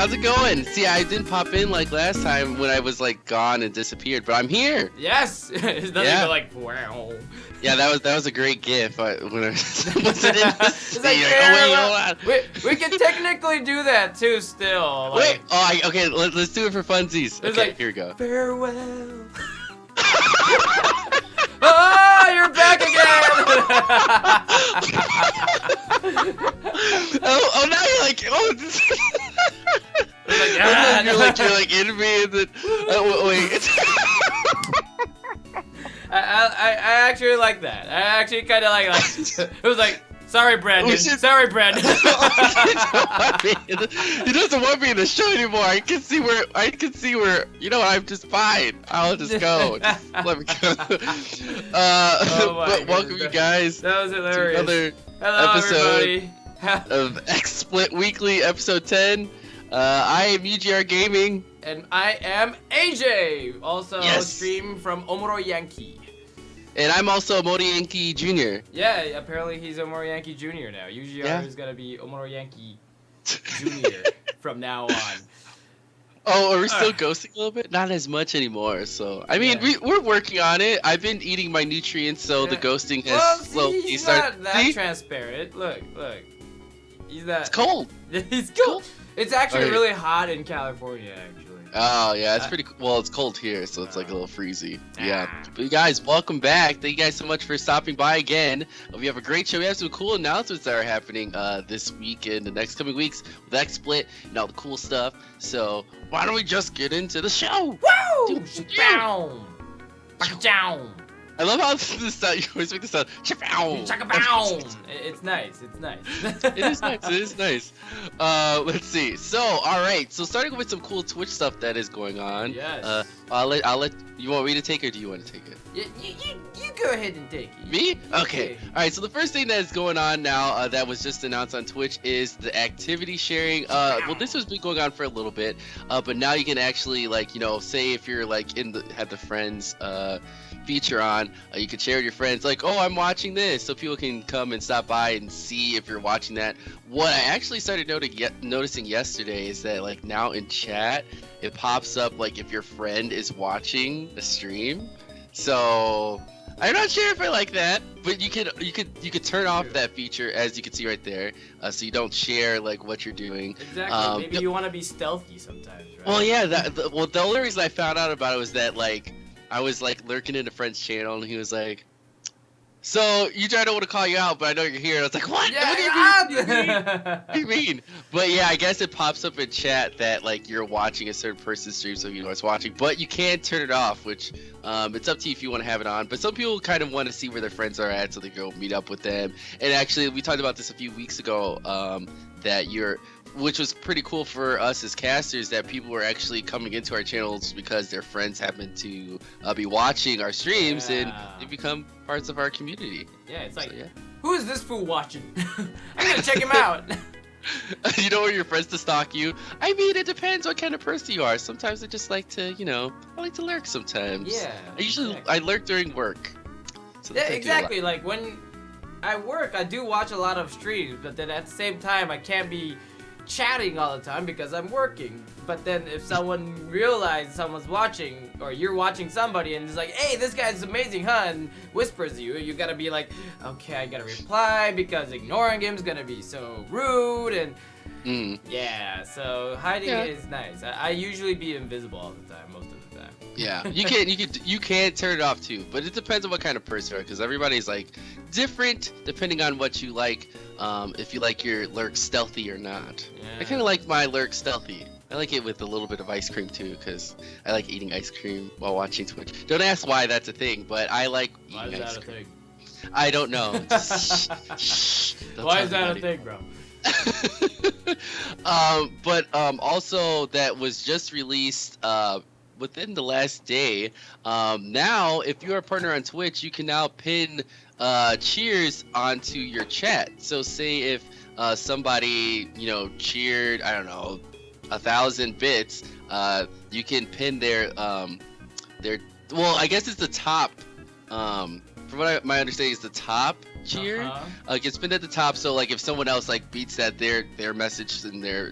How's it going? See, I didn't pop in like last time when I was like gone and disappeared, but I'm here. Yes. It doesn't go like wow. Yeah, that was a great gif. When I was in It's like, oh wait, hold on. We can technically do that too still. Like, Wait. Oh, okay. Let's do it for funsies. Okay, like, here we go. Farewell. Oh, you're back again! oh, now you're like, oh. You're like in me, and then wait. I actually like that. I actually kind of like it was like, sorry, Brandon. Sorry, Brandon. He doesn't want me in the show anymore. I can see where. You know what? I'm just fine. I'll just go. Just let me go. But welcome you guys. That was hilarious. To another episode of XSplit Weekly, episode 10. I am UGR Gaming. And I am AJ. Also stream from Omoro Yankee. And I'm also Omoro Yankee Jr. Yeah, apparently he's Omoro Yankee Jr. now. UGR is gonna be Omoro Yankee Jr. from now on. Oh, are we still ghosting a little bit? Not as much anymore. So I mean, we're working on it. I've been eating my nutrients, so the ghosting has slowly he's started. Not that transparent. Look. He's that. It's cold. He's cold. It's actually really hot in California, actually. Oh, yeah, it's pretty cool. Well, it's cold here, so it's like a little freezy. Yeah. But you guys, welcome back. Thank you guys so much for stopping by again. We have a great show. We have some cool announcements that are happening this week and the next coming weeks with XSplit and all the cool stuff. So why don't we just get into the show? Woo! Down. Down. I love how this sound, you always make this sound. It's nice. It's nice. It is nice. It is nice. Let's see. So, all right. So, starting with some cool Twitch stuff that is going on. Yes. I'll let. You want me to take it, or do you want to take it? You go ahead and take it. Me? Okay. All right. So the first thing that is going on now, that was just announced on Twitch, is the activity sharing. Well, this has been going on for a little bit, but now you can actually say if you're like have the friends feature on, you can share with your friends like, oh, I'm watching this, so people can come and stop by and see if you're watching that. What I actually started noticing yesterday is that like now in chat it pops up like if your friend is watching the stream. So I'm not sure if I like that, but you could turn off that feature, as you can see right there, so you don't share like what you're doing. Exactly. Maybe you want to be stealthy sometimes, right? Well, yeah. The only reason I found out about it was that like I was like lurking in a friend's channel, and he was like, "So you I don't want to call you out, but I know you're here." And I was like, "What? Yeah, What do you mean? But yeah, I guess it pops up in chat that like you're watching a certain person's stream, so you know it's watching. But you can turn it off, which it's up to you if you want to have it on. But some people kind of want to see where their friends are at, so they go meet up with them. And actually, we talked about this a few weeks ago. Which was pretty cool for us as casters, that people were actually coming into our channels because their friends happen to be watching our streams, and they become parts of our community. Yeah, it's like, who is this fool watching? I'm gonna check him out. You don't want your friends to stalk you. I mean, it depends what kind of person you are. Sometimes I just like to, I like to lurk sometimes. Yeah. I lurk during work. So yeah, exactly. Like when I work, I do watch a lot of streams, but then at the same time, I can't be chatting all the time because I'm working. But then if someone realizes someone's watching, or you're watching somebody and it's like, hey, this guy's amazing, huh, and whispers you gotta be like, okay, I gotta reply because ignoring him is gonna be so rude. And yeah, so hiding is nice. I usually be invisible all the time, most of the time. Yeah, you can turn it off too, but it depends on what kind of person you are, because everybody's like different depending on what you like. If you like your lurk stealthy or not. Yeah. I kind of like my lurk stealthy. I like it with a little bit of ice cream too, because I like eating ice cream while watching Twitch. Don't ask why that's a thing, but I like eating ice cream. I don't know. Why is that a thing, bro? But also that was just released within the last day. Now, if you're a partner on Twitch, you can now pin cheers onto your chat. So say if somebody cheered, I don't know, 1,000 bits, you can pin their well, I guess it's the top, from what my understanding is the top cheer Uh-huh. gets pinned at the top. So like if someone else like beats that, their message and their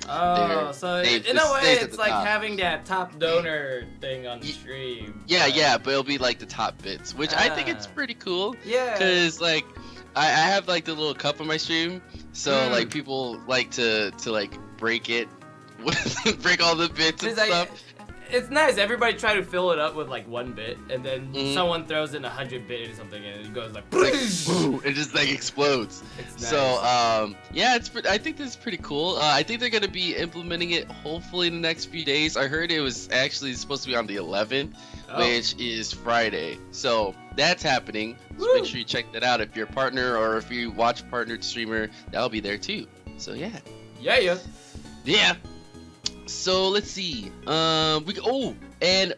Oh, so name in a just way, stays at it's the like top. having that top donor thing on the stream. Yeah, but- yeah, but it'll be like the top bits, which I think it's Ah. pretty cool. Yeah. Cause like I have like the little cup on my stream, so like people like to like break it, break all the bits and It's like, stuff. it's nice. Everybody try to fill it up with like 1 bit, and then Mhm. someone throws in 100 bit or something, and it goes like. It's like, boom, it just like explodes. It's nice. So yeah, I think this is pretty cool. I think they're gonna be implementing it hopefully in the next few days. I heard it was actually supposed to be on the 11th, Oh. which is Friday. So that's happening. So Woo. make sure you check that out if you're a partner or if you watch partnered streamer, that'll be there too. So yeah. Yeah. Yeah. So let's see. And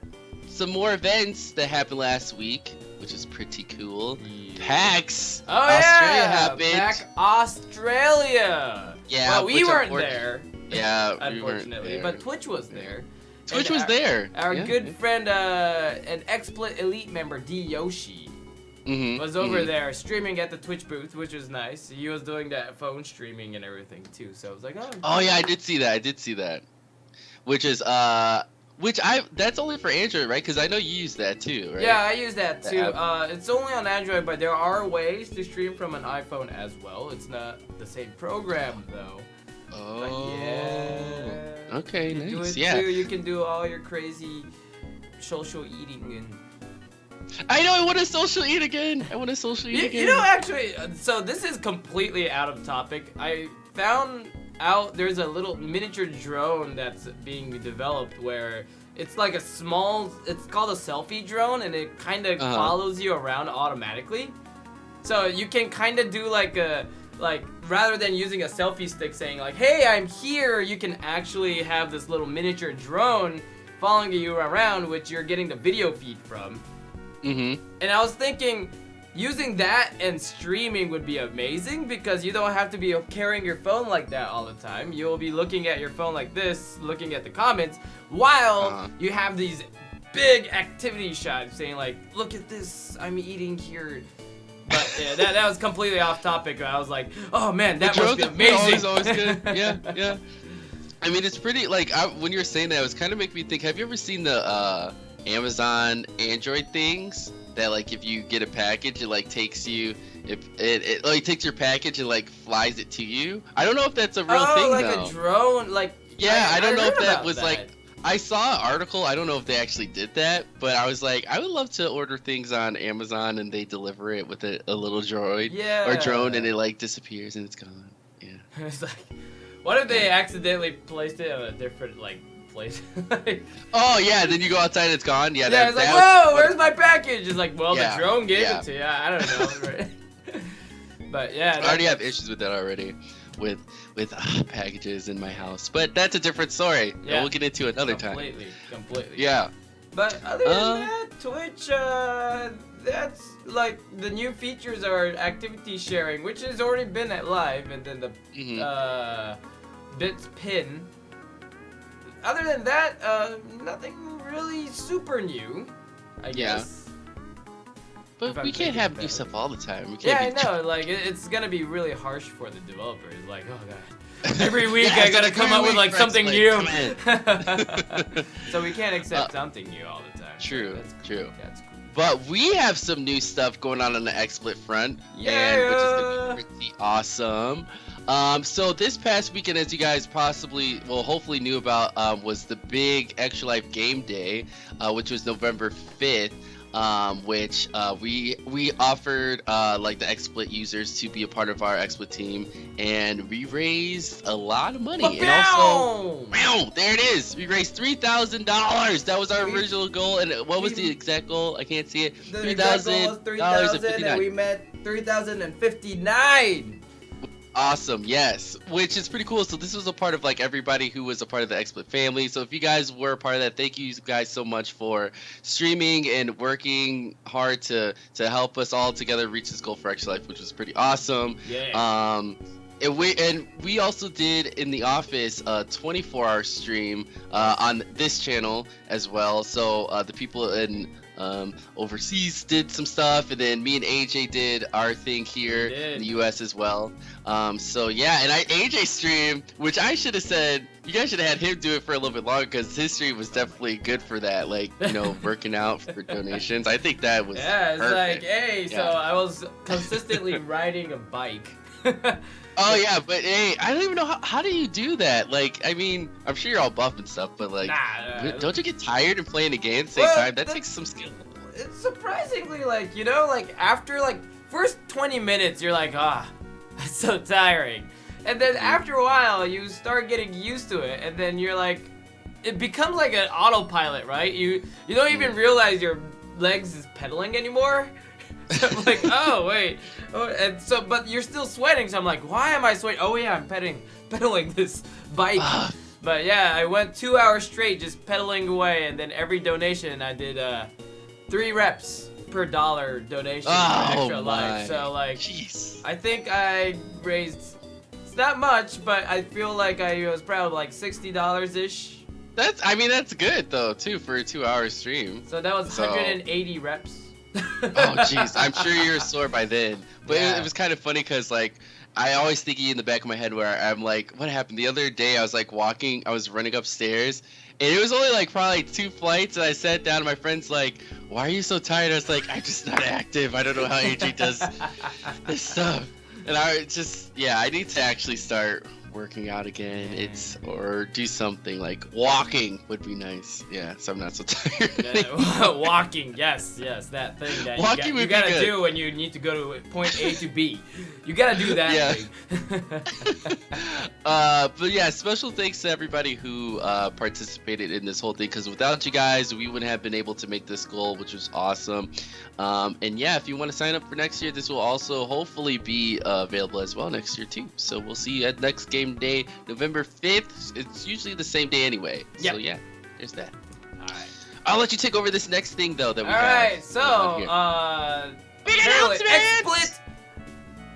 some more events that happened last week, which is pretty cool. PAX Oh Australia yeah. happened. Back Australia. Yeah, Well, we which weren't unfor- there. Yeah, we weren't Unfortunately, there. but Twitch was there. Twitch And was there. Our Yeah, good yeah. friend, an XSplit Elite member, D Yoshi, Mhm, was over mhm. there streaming at the Twitch booth, which was nice. He was doing that phone streaming and everything too. So I was like, Oh yeah, I did see that. Which is that's only for Android, right? Because I know you use that too, right? Yeah, I use that The too. app. It's only on Android, but there are ways to stream from an iPhone as well. It's not the same program though. Oh. But yeah. Okay, You can do nice. it Yeah. too. You can do all your crazy social eating and. I know. I want to social eat again. again. You know, actually, so this is completely out of topic. I found out there's a little miniature drone that's being developed where it's like it's called a selfie drone, and it kind of Uh-huh. follows you around automatically. So you can kind of do like rather than using a selfie stick saying like, hey, I'm here, you can actually have this little miniature drone following you around, which you're getting the video feed from. Mhm. And I was thinking, using that and streaming would be amazing because you don't have to be carrying your phone like that all the time. You'll be looking at your phone like this, looking at the comments, while you have these big activity shots saying like, look at this, I'm eating here. But yeah, that was completely off topic. I was like, oh man, that must be amazing. Always good. Yeah, yeah. I mean, it's pretty like when you were saying that, it was kind of making me think. Have you ever seen the Amazon Android things that like if you get a package, it like takes you, if it like takes your package and like flies it to you? I don't know if that's a real thing like though. a drone, like Yeah, I don't know heard if that about was that. like. I saw an article. I don't know if they actually did that, but I was like, I would love to order things on Amazon and they deliver it with a little droid Yeah. or drone, and it like disappears and it's gone. Yeah. It's like, what if they accidentally placed it on a different like place? Like, Oh yeah, then you go outside and it's gone. Yeah. yeah, it's like, that whoa, where's my package? It's like, well, Yeah, the drone gave yeah. it to you. I don't know. Right? But yeah, I already have issues with that already, with packages in my house. But that's a different story. that Yeah. We'll get into another time. Completely. Yeah. But other than that, Twitch, that's like the new features are activity sharing, which has already been at live, and then the Mhm. bits pin. Other than that, nothing really super new, I Yeah. guess. But if I'm we can't thinking have about new it. stuff all the time. We Yeah, I can't be know. Like it's gonna be really harsh for the developers. Like, oh god, every week Yeah, I it's gotta like come every up with week, like Fred's something like, new. come So we can't accept something new all the time. True, That's cool. true. That's cool. But we have some new stuff going on the XSplit front, Yeah. and which is gonna be pretty awesome. So this past weekend, as you guys hopefully knew about, was the big Extra Life Game Day, which was November 5th. Which we offered like the XSplit users to be a part of our XSplit team, and we raised a lot of money. And also, wow, there it is. We raised $3,000. That was our original goal. And what was the exact goal? I can't see it. The exact goal was 3,000, and we met 3,059. Awesome, yes, which is pretty cool. So this was a part of like everybody who was a part of the XSplit family. So if you guys were a part of that, thank you guys so much for streaming and working hard to help us all together reach this goal for Extra Life, which was pretty awesome. Yeah. And we also did in the office a 24-hour stream on this channel as well. So the people in overseas did some stuff, and then me and AJ did our thing here in the US as well. So yeah, and AJ stream, which I should have said, you guys should have had him do it for a little bit longer, because his stream was definitely good for that, like, you know, working out for donations. I think that was it's perfect. like, hey, so I was consistently riding a bike. Oh yeah, but hey, I don't even know how do you do that? Like, I mean, I'm sure you're all buff and stuff, but like, don't you get tired and playing a game at the same time? That takes some skill. It's surprisingly, like, you know, like after like first 20 minutes, you're like, it's so tiring, and then after a while, you start getting used to it, and then you're like, it becomes like an autopilot, right? You don't even realize your legs is pedaling anymore. So I'm like, oh wait, and so but you're still sweating. So I'm like, why am I sweating? Oh yeah, I'm pedaling this bike. But yeah, I went 2 hours straight just pedaling away, and then every donation I did 3 reps per $1 donation for extra life. So like, jeez. I think I raised, it's not much, but I feel like I was probably like $60 ish. I mean that's good though too for a 2-hour stream. So that was 180 reps. Oh jeez, I'm sure you're sore by then. But it was kind of funny because like I always thinking in the back of my head where I'm like, what happened the other day? I was like I was running upstairs, and it was only like probably 2 flights, and I sat down and my friend's like, why are you so tired? I was like, I'm just not active. I don't know how AJ does this stuff. And I need to actually start working out again. Or do something like walking would be nice. Yeah, so I'm not so tired. Walking, yes, that thing that you gotta do when you need to go to point A to B. You gotta do that thing. But yeah, special thanks to everybody who participated in this whole thing, because without you guys, we wouldn't have been able to make this goal, which was awesome. And yeah, if you want to sign up for next year, this will also hopefully be available as well next year too. So we'll see you at next game day, November 5th. It's usually the same day anyway. So yeah, there's that. Alright. I'll let you take over this next thing though that we have. Alright, so big announcement! XSplit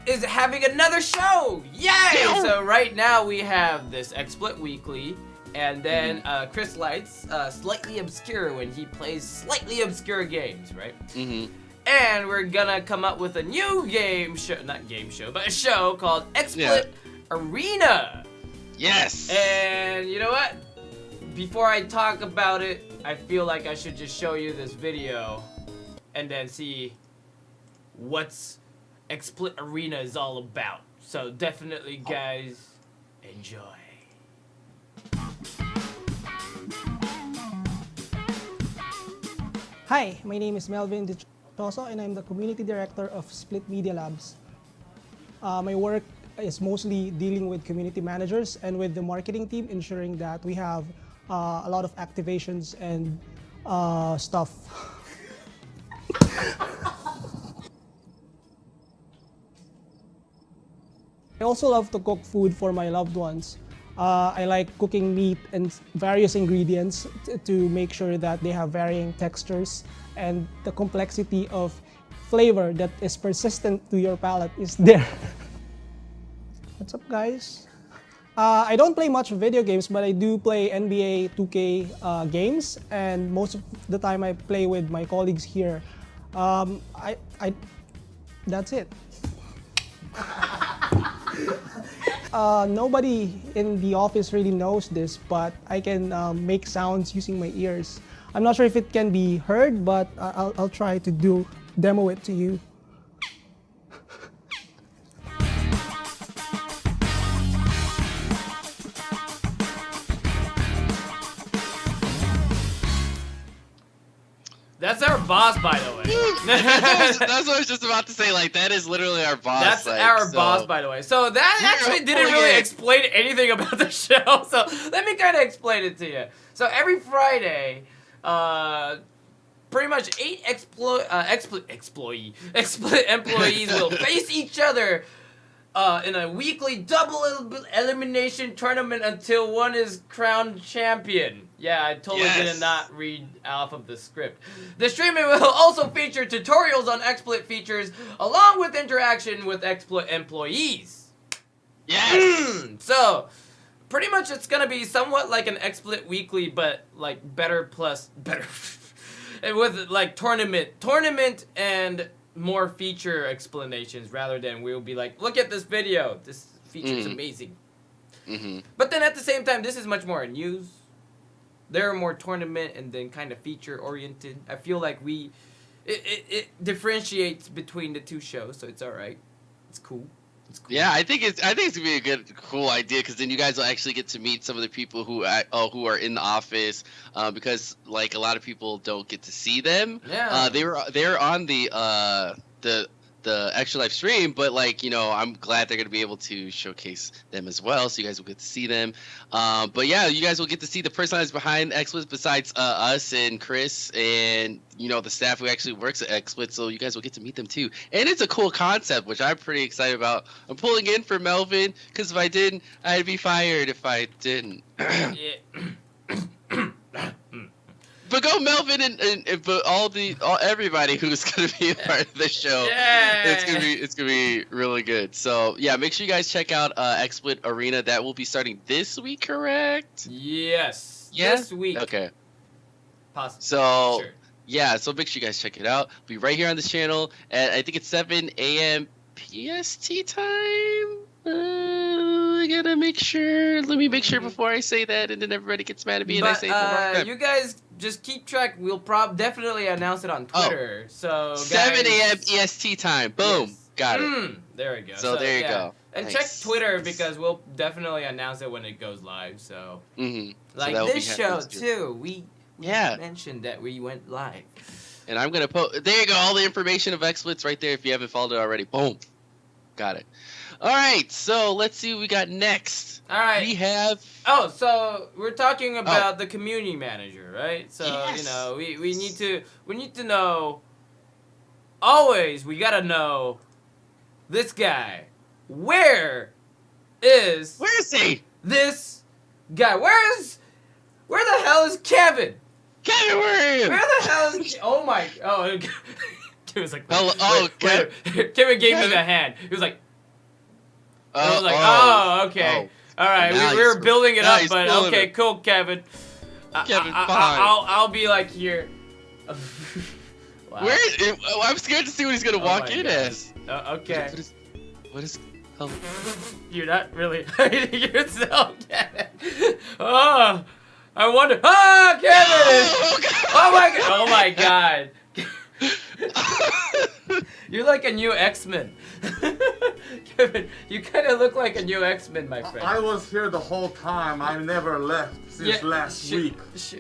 is having another show! Yay! So right now we have this XSplit Weekly, and then Chris Lights, Slightly Obscure, when he plays slightly obscure games, right? And we're gonna come up with a new but a show called XSplit Arena. Yes. And you know what? Before I talk about it, I feel like I should just show you this video and then see what's XSplit Arena is all about. So definitely, guys, enjoy. Hi, my name is Melvin Dichoso, and I'm the Community Director of Split Media Labs. My work is mostly dealing with community managers and with the marketing team, ensuring that we have a lot of activations and stuff. I also love to cook food for my loved ones. I like cooking meat and various ingredients to make sure that they have varying textures, and the complexity of flavor that is persistent to your palate is there. What's up, guys? I don't play much video games, but I do play NBA 2K games, and most of the time I play with my colleagues here. That's it. Nobody in the office really knows this, but I can make sounds using my ears. I'm not sure if it can be heard, but I'll try to demo it to you. That's our boss, by the way. That's what I was just about to say. Like, that is literally our boss. That's our boss, by the way. So that actually didn't really explain anything about the show. So let me kind of explain it to you. So every Friday, pretty much 8 XSplit employees will face each other in a weekly double elimination tournament until one is crowned champion. Yeah, I totally did not read off of the script. The streaming will also feature tutorials on XSplit features along with interaction with XSplit employees. Yes! So, pretty much it's gonna be somewhat like an XSplit Weekly, but like better plus better. with like tournament and more feature explanations rather than we'll be like, look at this video. This feature is amazing. But then at the same time, this is much more news. They're more tournament and then kind of feature oriented. I feel like it differentiates between the two shows, so it's all right. It's cool. It's cool. Yeah, I think it's gonna be a cool idea because then you guys will actually get to meet some of the people who are in the office, because like a lot of people don't get to see them. Yeah. They're on the extra live stream, but like, you know, I'm glad they're gonna be able to showcase them as well, so you guys will get to see them. But yeah, you guys will get to see the personalities behind XSplit besides us and Chris and, you know, the staff who actually works at XSplit, so you guys will get to meet them too. And it's a cool concept, which I'm pretty excited about. I'm pulling in for Melvin because if I didn't, I'd be fired if I didn't. Yeah. But go Melvin and but everybody who's gonna be a part of the show. Yeah. It's gonna be really good. So yeah, make sure you guys check out XSplit Arena. That will be starting this week, correct? Yes. Yeah? This week. Okay. Possibly. So Sure. yeah, so make sure you guys check it out. Be right here on this channel at I think it's 7 a.m. PST time. I gotta make sure. Let me make sure before I say that, and then everybody gets mad at me and I But say it the wrong time. you guys just keep track. We'll definitely announce it on Twitter. So 7 a.m. guys, EST time. Boom. Yes. Got it. There we go. So there you go. And Nice. check Twitter because we'll definitely announce it when it goes live. So Mm-hmm. like that will this be show happening too. We Yeah. mentioned that we went live. And I'm gonna post. There you go. All the information of XSplit's right there. If you haven't followed it already, boom. Got it. All right. So let's see what we got next. All right. We have. Oh, so we're talking about the community manager, right? So Yes. you know, we need to know. Always, we gotta know this guy. Where is he? this guy? Where the hell is Kevin? Kevin, where are you? Where the hell is? Oh my! Oh, he was like, Hello- oh, wait. Kevin gave me the hand. He was like, I was like, oh, oh, okay. oh. All right, Now we were he's- building it now up, he's but pulling okay, it. cool, Kevin. Kevin, fine. I'll be like here. Wow. I'm scared to see what he's gonna Oh walk my in God. as. Okay. What is? Oh. You're not really hiding yourself, Kevin. Oh, I wonder. Ah, Kevin! Oh my God! You're like a new X-Men. Kevin, you kind of look like a new X-Men, my friend. I was here the whole time. I never left since last week. He was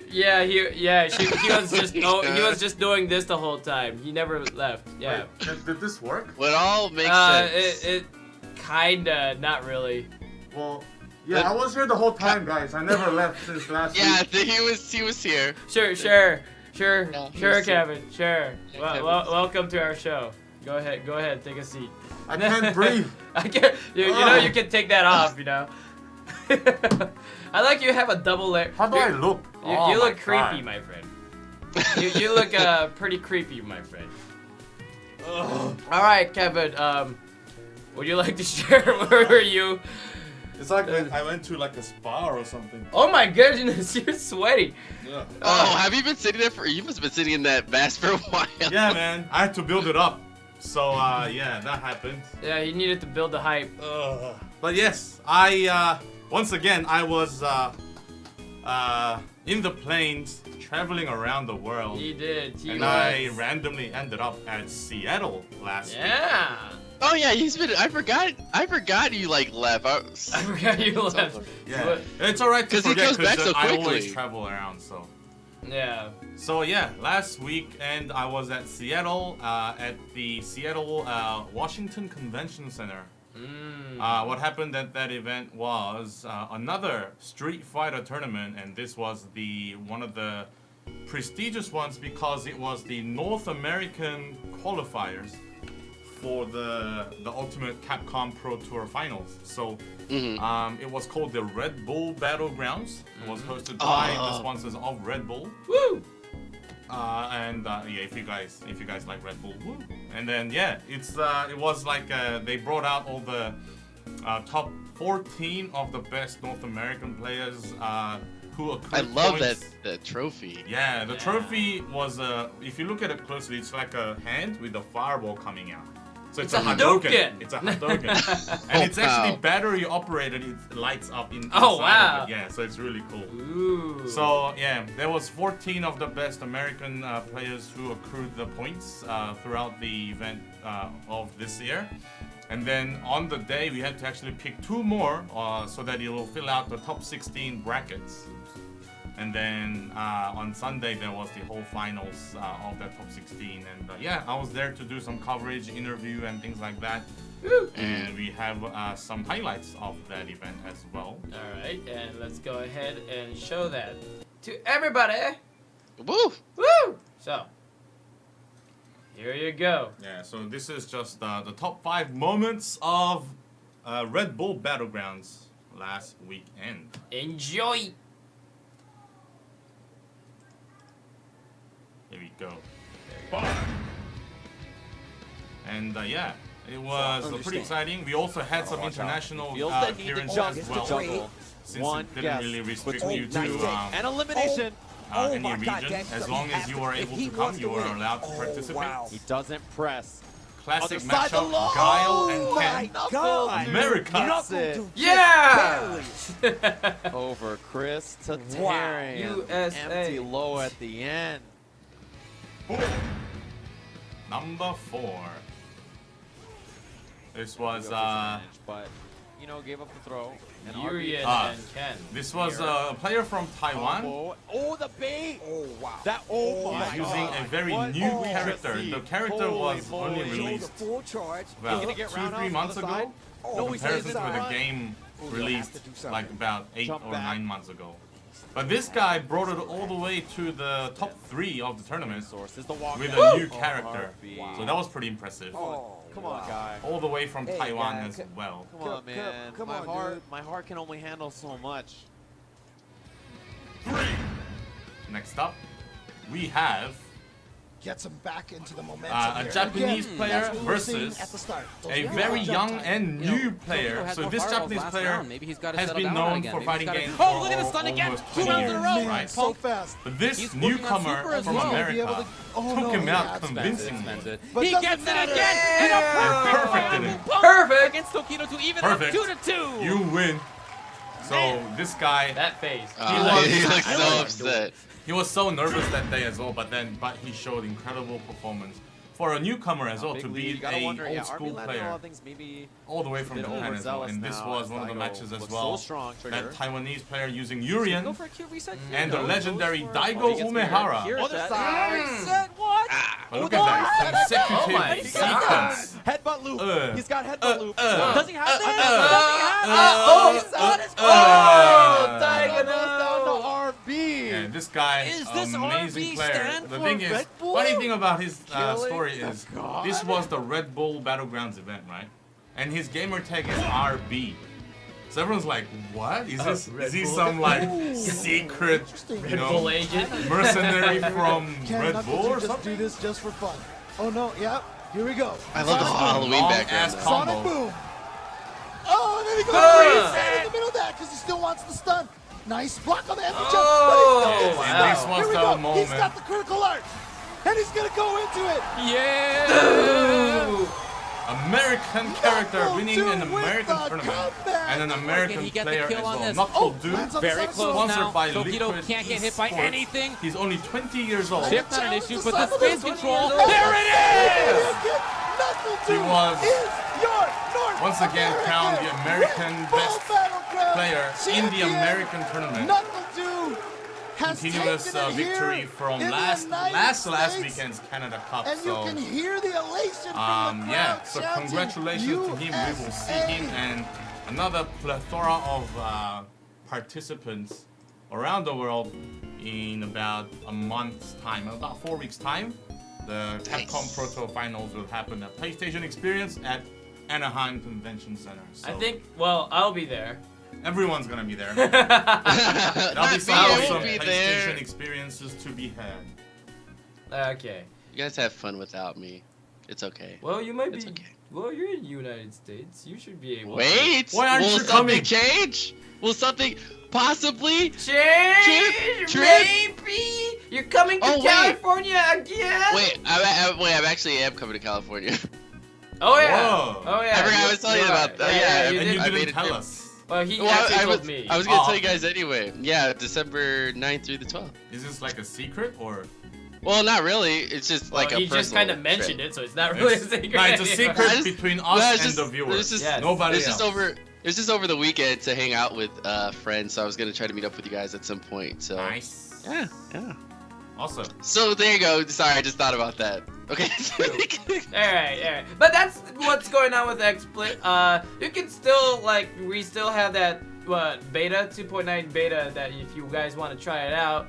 just he was just doing this the whole time. He never left. Yeah. Wait, did this work? What all makes sense. It kinda, not really. Well, yeah, I was here the whole time, guys. I never left since last Yeah, week. he was here. Sure, Yeah, Kevin, sure. Kevin. Welcome to our show. Go ahead, take a seat. I can't breathe. I can't. You know you can take that off. You know. I like you have a double layer. How do I look? You look creepy, God. my friend. you look pretty creepy, my friend. All right, Kevin. Would you like to share where were you? It's like when I went to like a spa or something. Oh my goodness, you're sweaty. Yeah. Oh, have you been sitting there for? You must have been sitting in that mask for a while. Yeah, man. I had to build it up. So yeah, that happened. Yeah, you needed to build the hype. But yes, I once again I was in the planes traveling around the world. He did. He And was. I randomly ended up at Seattle last week. Yeah. Oh yeah, he's been. I forgot you like left. I forgot you left. Yeah, it's alright to 'Cause he forget goes back so I quickly. always travel around, so. Yeah. So yeah, last weekend I was at Seattle, at the Seattle Washington Convention Center. What happened at that event was another Street Fighter tournament, and this was one of the prestigious ones because it was the North American qualifiers for the Ultimate Capcom Pro Tour Finals. So it was called the Red Bull Battlegrounds. It was hosted by the sponsors of Red Bull. Woo! Yeah, if you guys like Red Bull, woo. And then yeah, it was like they brought out all the top 14 of the best North American players who accrued I love points. that trophy. Yeah, the trophy was if you look at it closely, it's like a hand with a fireball coming out. So it's a Hadouken. It's a Hadouken. And it's actually battery operated. It lights up inside of it. Yeah, so it's really cool. Ooh. So yeah, there was 14 of the best American players who accrued the points throughout the event of this year. And then on the day, we had to actually pick 2 more so that it will fill out the top 16 brackets. And then on Sunday, there was the whole finals of that top 16. And yeah, I was there to do some coverage, interview, and things like that. And we have some highlights of that event as well. All right, and let's go ahead and show that to everybody. Woo! Woo! So, here you go. Yeah, so this is just the top 5 moments of Red Bull Battlegrounds last weekend. Enjoy. Here we go. And yeah, it was pretty exciting. We also had some international appearances as well. Since it didn't really restrict you to an elimination. any region. As long as you are able to come, you are allowed to participate. He doesn't press. Classic Other side matchup, the law. Guile and Oh Ken. my God. America. That's it. Yeah! Over Chris to Taryn. USA. Empty low at the end. Number 4. This was but you know, gave up the throw. And Urian RB and Ken. this was a player from Taiwan. Oh, the bait! Oh wow! That my He's using a very new character. The character was only released about 2-3 months ago. In comparison to the game released like about 8 or 9 months ago. But this guy brought it all the way to the top 3 of the tournament with a new character. So that was pretty impressive. Come on, guy. All the way from Taiwan as well. Come on, man. My heart can only handle so much. Next up, we have Gets him back into the momentum. a Japanese player versus a very young and new player. So this Japanese player has been known for fighting games for almost 20 years, right? So fast. But this newcomer from America took him out convincingly. He gets it again! And a Perfect in it. Perfect! against Tokito to even up Perfect. 2-2! You win. So this guy, That face. He looks so upset. he was so nervous that day as well, but he showed incredible performance. For a newcomer as well, to beat a old school player all the way from Japan as well. And this was one of the matches as well. That Taiwanese player using Urian and the legendary Daigo Umehara. Other side. What? But look at that consecutive sequence. Headbutt loop. He's got headbutt loop. Does he have this? And this guy, amazing player. The thing is, funny thing about his story is, this was the Red Bull Battlegrounds event, right? And his gamer tag is RB. So everyone's like, what? Is he some like secret, you know, agent? mercenary from Red Bull or Just something? do this just for fun. Oh no, yeah, here we go. I love the Halloween background. Long-ass Sonic combo. boom. Oh, and then he goes reset in the middle of that because he still wants the stun. Nice block on the empty jump. Oh, but he's And got this this. was Here we the go. moment. He's got the critical art. And he's going to go into it. Yeah! American character winning an American the tournament comeback. and an American Can he get the player kill as on well. this? Knuckle Dude, Lands on the Very side close sword. sponsored now. by Tokito Liquid can't get hit by Esports. anything. He's only 20 years old. Shift not an issue, but the Challenge spin the control. Knuckle There it is! Knuckle He Dude was is your North once again crowned the American Red Bull best Battleground player in the champion. American tournament. Knuckle Dude has Continuous taken it victory here from in the last United States. weekend's Canada Cup. And you So can hear the elation from the crowd yeah, so shouting, congratulations to him. We will see him USA. and another plethora of participants around the world in about a month's time, about 4 weeks' time. The Capcom Proto Finals will happen at PlayStation Experience at Anaheim Convention Center. So I think, well, I'll be there. everyone's gonna be there. There'll be Not some me, I awesome won't be PlayStation there. experiences to be had. Okay. You guys have fun without me. It's okay. Well, you might It's be. okay. Well, you're in the United States. You should be able. Wait. Why aren't will you something coming? change? Will something possibly? Change, Trip? maybe. You're coming to Oh, wait. California again. Wait, I actually am coming to California. Oh yeah. Whoa. Oh yeah. I forgot I was telling you about that. Yeah, you And did. you I made didn't it tell trip. us. Well, he Well, actually I told was, me. I was gonna Oh, tell you okay. guys anyway. Yeah, December 9th through the 12th. Is this like a secret or? Well, not really. It's just like a he just personal kind of mentioned trip. it, so it's not really a It's, secret. no, it's a secret I just- between us well, it's and just- the viewers. it's just- Yes. Nobody It's else. just over. It's just over the weekend to hang out with friends. So I was gonna try to meet up with you guys at some point. So Nice. yeah. Awesome. So there you go. Sorry, I just thought about that. Okay. Alright. But that's what's going on with XSplit. You can still, we still have that, beta, 2.9 beta, that if you guys want to try it out.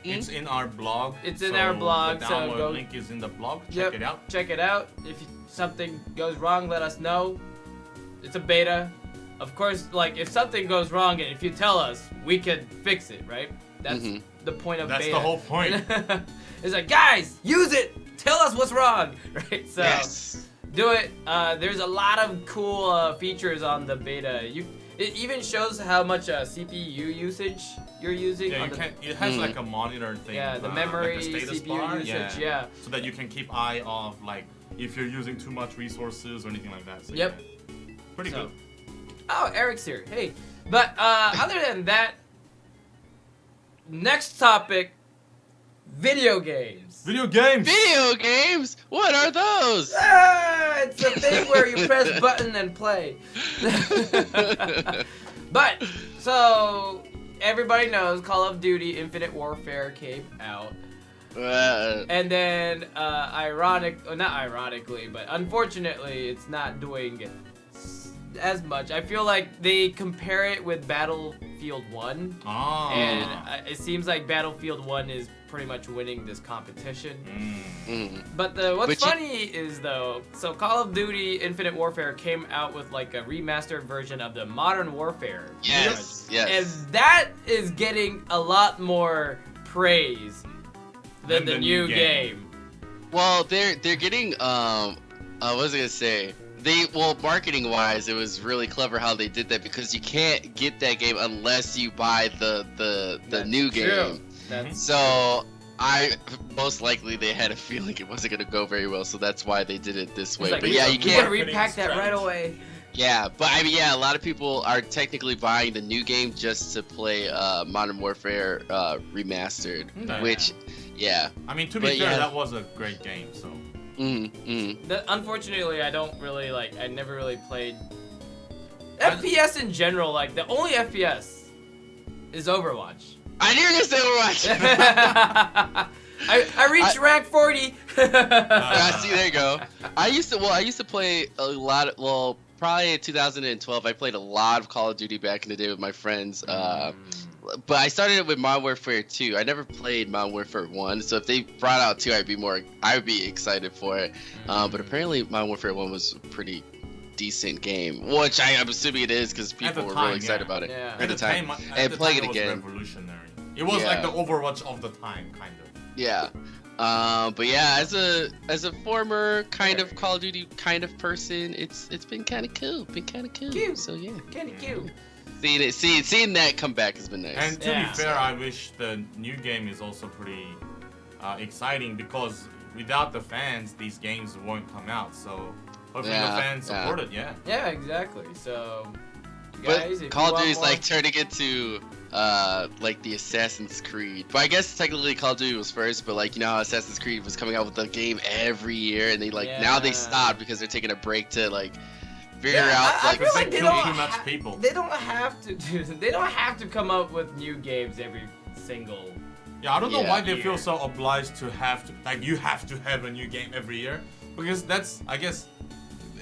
It's in our blog. It's in our blog, The so download go- link is in the blog. Check Yep, it out. Check it out. If something goes wrong, let us know. It's a beta. Of course, if something goes wrong and if you tell us, we can fix it, right? That's Mhm. the point of That's beta. the whole point. It's like, guys, use it. Tell us what's wrong, right? So Yes. do it. There's a lot of cool features on the beta. It even shows how much CPU usage you're using. Yeah, on you the, can. It has like a monitor thing. Yeah, the like memory, a status CPU bar, usage, yeah. So that you can keep eye of if you're using too much resources or anything like that. So Yep. yeah. Pretty So- good. Oh, Eric's here. Hey. But other than that, next topic, video games. Video games. Video games. What are those? It's a thing where you press button and play. But, so, everybody knows Call of Duty Infinite Warfare came out. And then, not ironically, but unfortunately, it's not doing as much. I feel like they compare it with Battlefield 1. Oh. And it seems like Battlefield 1 is pretty much winning this competition. But what's But you- funny is though, so Call of Duty Infinite Warfare came out with a remastered version of the Modern Warfare. Yes. Yes. And that is getting a lot more praise than the new game. Well, they're getting what was I gonna say? Marketing wise, it was really clever how they did that because you can't get that game unless you buy the new True. game. That's So most likely they had a feeling it wasn't gonna go very well, so that's why they did it this way. like, But we yeah, gotta- you we gotta can't. repack that right away. Yeah, but I mean, yeah, a lot of people are technically buying the new game just to play Modern Warfare Remastered, Okay. which, yeah. I mean, to But be fair, yeah. that was a great game. So. Unfortunately, I don't really I never really played FPS in general. The only FPS is Overwatch. I knew you were gonna say Overwatch. I reached rank 40. See, there you go. I used to play a lot. Probably in 2012, I played a lot of Call of Duty back in the day with my friends. But I started it with Modern Warfare 2. I never played Modern Warfare 1, so if they brought out 2, I'd be excited for it. But apparently, Modern Warfare 1 was a pretty decent game, which I'm assuming it is because people were really excited about it Yeah. at the time. And the playing time it again. was revolutionary. It was like the Overwatch of the time, kind of. Yeah. But yeah, as a former kind of Call of Duty kind of person, it's been kind of cool. Cute. So yeah. Kinda cute. Seeing that come back has been nice. And to Yeah. be fair, I wish the new game is also pretty exciting because without the fans, these games won't come out. So hopefully Yeah, the fans yeah. support it. Yeah. Yeah, exactly. So, But guys, if Call you of Duty is want more- turning into the Assassin's Creed. But I guess technically Call of Duty was first, but how Assassin's Creed was coming out with a game every year, and they now they Yeah. stopped because they're taking a break to figure Yeah, out I feel Because like they they kill don't too much ha- people. They don't have to do. They don't have to come up with new games every single. Yeah, I don't know Yeah. why they feel so obliged to you have to have a new game every year because that's, I guess,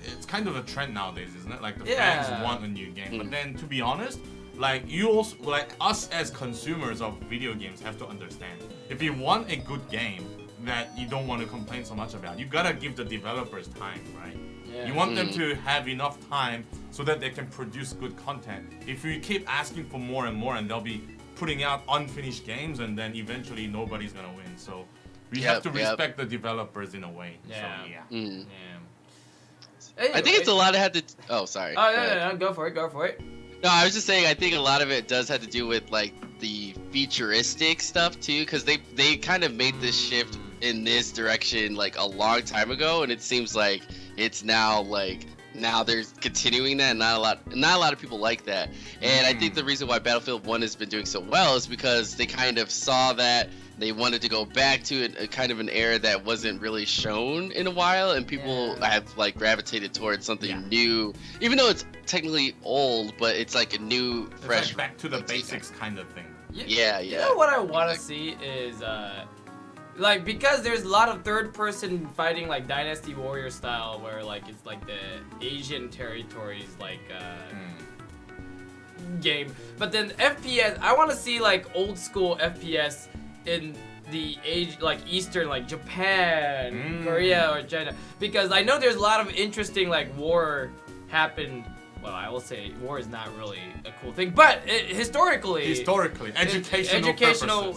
it's kind of a trend nowadays, isn't it? Like the fans Yeah. want a new game, but then to be honest, you also us as consumers of video games have to understand if you want a good game that you don't want to complain so much about, you gotta give the developers time, right? Yeah. You want them to have enough time so that they can produce good content. If you keep asking for more and more, and they'll be putting out unfinished games, and then eventually nobody's gonna win. So we have to respect the developers in a way. Yeah. So, yeah. Mm. Anyway. I think it's a lot of had to. Oh, sorry. Oh no, go for it. No, I was just saying. I think a lot of it does have to do with like the futuristic stuff too, because they kind of made this shift in this direction like a long time ago, and it seems like it's now they're continuing that, and not a lot of people like that. And I think the reason why Battlefield 1 has been doing so well is because they kind of saw that they wanted to go back to a kind of an era that wasn't really shown in a while, and people have like gravitated towards something new, even though it's technically old, but it's like a new, fresh, like back to the basics kind of thing. Yeah. You know what I want to see is like, because there's a lot of third-person fighting, like Dynasty Warrior style, where like it's like the Asian territories, like game. But then FPS, I want to see like old school FPS in the like Eastern, like Japan, Korea, or China, because I know there's a lot of interesting like war happened. Well, I will say war is not really a cool thing, but historically, educational,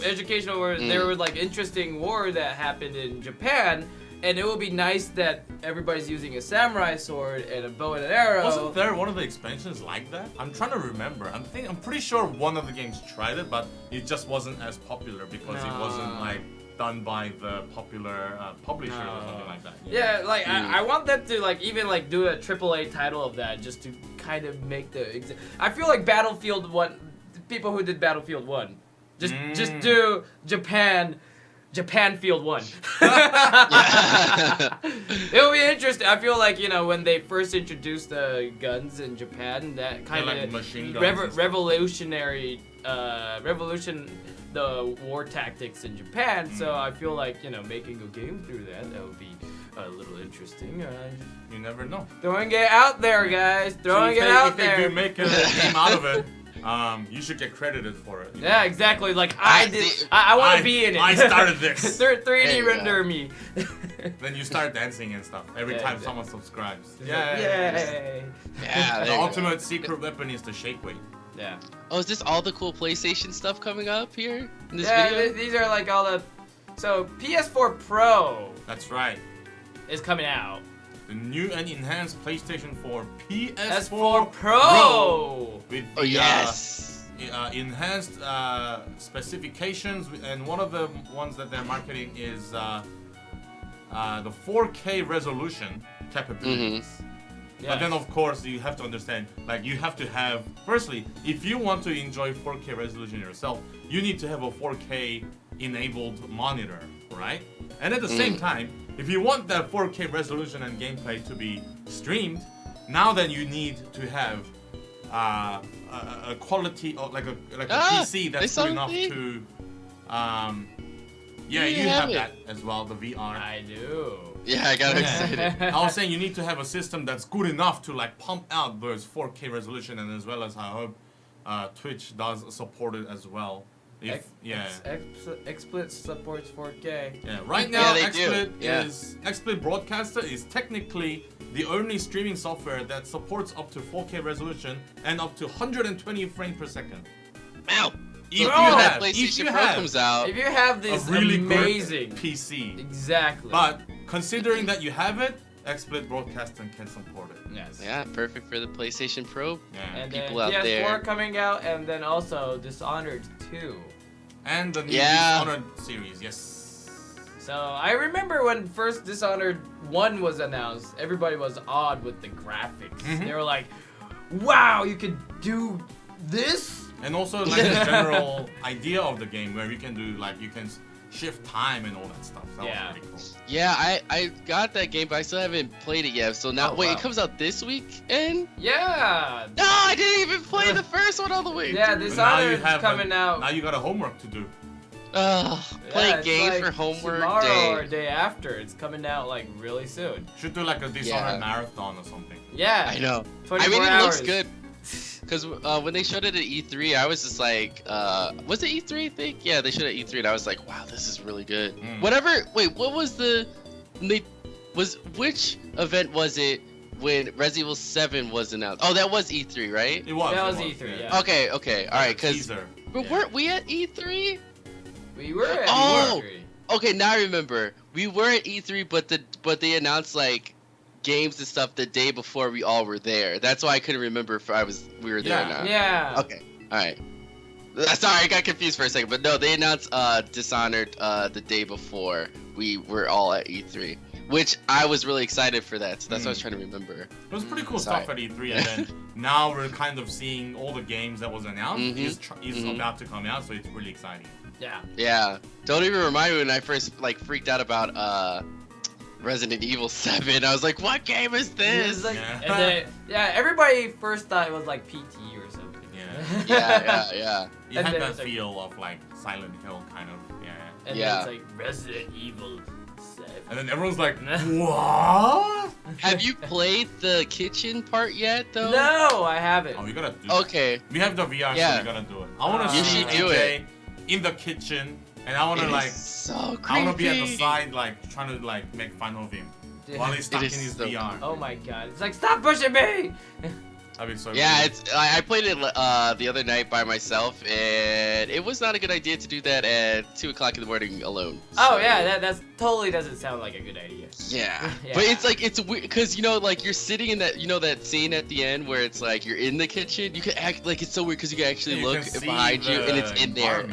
where there was like interesting war that happened in Japan, and it would be nice that everybody's using a samurai sword and a bow and an arrow. Wasn't there one of the expansions like that? I'm trying to remember. I'm pretty sure one of the games tried it, but it just wasn't as popular because it wasn't like done by the popular publisher or something like that. Yeah, like I want them to like even like do a AAA title of that, just to kind of make the. I feel like Battlefield 1, people who did Battlefield 1, just do Japan Field 1. It'll be interesting. I feel like, you know, when they first introduced the guns in Japan, that kind of like revolutionary the war tactics in Japan. So I feel like, you know, making a game through that would be a little interesting. You never know. Throwing it out there, guys. Throwing it out there. If they do make a game out of it, you should get credited for it. Yeah, exactly. Like I did. I want to be in it. I started this. 3D render me. Then you start dancing and stuff every time someone subscribes. Yay! Yeah. The ultimate secret weapon is the shake weight. Yeah. Oh, is this all the cool PlayStation stuff coming up here in this Yeah, video? these are like all the. So PS4 Pro That's right. is coming out. The new and enhanced PlayStation 4 PS4 PS4 Pro with Oh the yes. enhanced specifications, and one of the ones that they're marketing is the 4K resolution capabilities. Yes. But then, of course, you have to understand, like, you have to have, firstly, if you want to enjoy 4K resolution yourself, you need to have a 4K enabled monitor, right? And at the same time, if you want that 4K resolution and gameplay to be streamed, now then you need to have a quality, like a PC that's good enough to, yeah, you have that as well, the VR. I do. Yeah, I got excited. I was saying you need to have a system that's good enough to like pump out those 4K resolution, and as well as I hope Twitch does support it as well. XSplit supports 4K. Yeah, right now Yeah, XSplit Broadcaster is technically the only streaming software that supports up to 4K resolution and up to 120 frames per second. Wow. If you that have, PlayStation Pro comes out. If you have this a really amazing good PC, exactly. but considering that you have it, XSplit Broadcaster can support it. Yes. Yeah, perfect for the PlayStation Pro. Yeah. And people then out PS4 there. coming out, and then also Dishonored 2. And the new Dishonored series, yes. So I remember when first Dishonored 1 was announced, everybody was awed with the graphics. They were like, wow, you could do this? And also like the general idea of the game, where you can do like, you can shift time and all that stuff. That was pretty cool. Yeah, I got that game, but I still haven't played it yet. So now, wow. it comes out this weekend? Yeah. No, I didn't even play the first one all the way. Yeah, Dishonored's coming out. Now you got a homework to do. Playing games like for homework. tomorrow or day after. It's coming out like really soon. Should do like a Dishonored marathon or something. Yeah. I know. 24 it hours. looks good. Because when they showed it at E3, I was just like, was it E3, I think? Yeah, they showed it at E3, and I was like, wow, this is really good. Wait, what was which event was it when Resident Evil 7 was announced? Oh, that was E3, right? It was. That was E3, yeah. Okay, alright, because... Teaser. But weren't we at E3? We were at Oh! E3. Okay, now I remember. We were at E3, but they announced like games and stuff the day before we all were there. That's why I couldn't remember if we were there or not. Yeah. Okay. All right. Sorry, I got confused for a second, but no, they announced Dishonored the day before we were all at E3, which I was really excited for that. So that's what I was trying to remember. It was pretty cool stuff at E3, and then now we're kind of seeing all the games that was announced is about to come out, so it's really exciting. Yeah. Yeah. Don't even remind me when I first like freaked out about Resident Evil 7. I was like, what game is this? Like, and then, everybody first thought it was like PT or something. Yeah. You had that feel of like Silent Hill kind of, And then it's like Resident Evil 7. And then everyone's like, what? Have you played the kitchen part yet, though? No, I haven't. Oh, you gotta do Okay. We have the VR, so we gotta do it. I wanna see AJ in the kitchen, and I wanna like, so creepy. I wanna be at the side, like trying to like make fun of him while he's stuck in his VR. Oh my god! It's like, stop pushing me! That'd be so yeah, cool. I played it the other night by myself, and it was not a good idea to do that at 2 o'clock in the morning alone. So. Oh yeah, that's totally doesn't sound like a good idea. Yeah. But it's like, it's weird, because, you know, like, you're sitting in that, you know, that scene at the end where it's like, you're in the kitchen, you can act, like, it's so weird, because you can actually look behind you, and it's in there.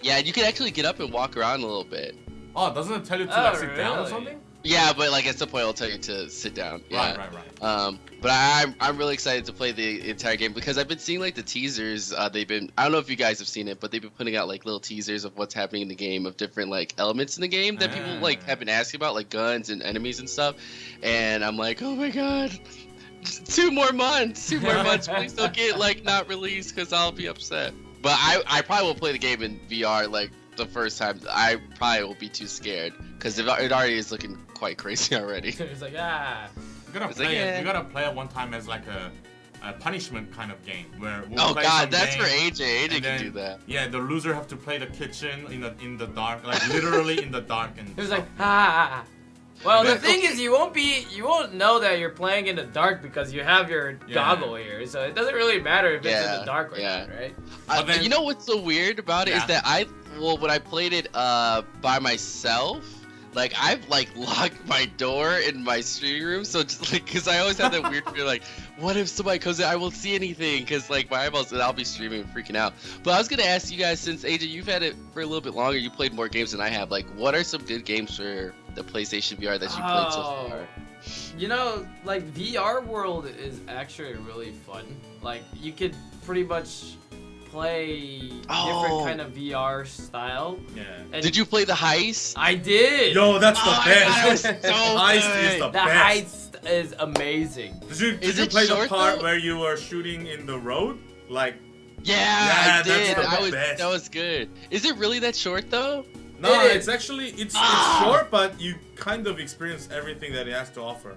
Yeah, and you can actually get up and walk around a little bit. Oh, doesn't it tell you to like, sit down or something? Yeah, but like at some point it'll tell you to sit down. Yeah. Right. But I'm really excited to play the entire game because I've been seeing like the teasers. I don't know if you guys have seen it, but they've been putting out like little teasers of what's happening in the game, of different like elements in the game that people like have been asking about, like guns and enemies and stuff. And I'm like, oh my god, 2 more months, please don't get like not released because I'll be upset. But I probably will play the game in VR like the first time. I probably will be too scared because it already is looking quite crazy already. It's like, we gotta play it one time as like a punishment kind of game where we'll play that's for AJ. AJ can do that. Yeah, the loser have to play the kitchen in the dark, like literally in the dark, and it was like Well, the thing is, you won't know that you're playing in the dark because you have your goggle here, so it doesn't really matter if it's in the dark or not, right? You know what's so weird about it is that when I played it by myself, like I've like locked my door in my streaming room, so just like because I always have that weird fear, like what if somebody comes in, I won't see anything because like my eyeballs, and I'll be streaming and freaking out. But I was gonna ask you guys, since AJ, you've had it for a little bit longer, you played more games than I have. Like, what are some good games for the PlayStation VR that you played so far? You know, like VR World is actually really fun. Like you could pretty much play different kind of VR style. Yeah. And did you play the heist? I did. Yo, that's the best. So heist is the best. Heist is amazing. Did you play the part where you were shooting in the road? Like. Yeah, I did. That's the best. That was good. Is it really that short though? No, it's actually it's short, but you kind of experience everything that it has to offer.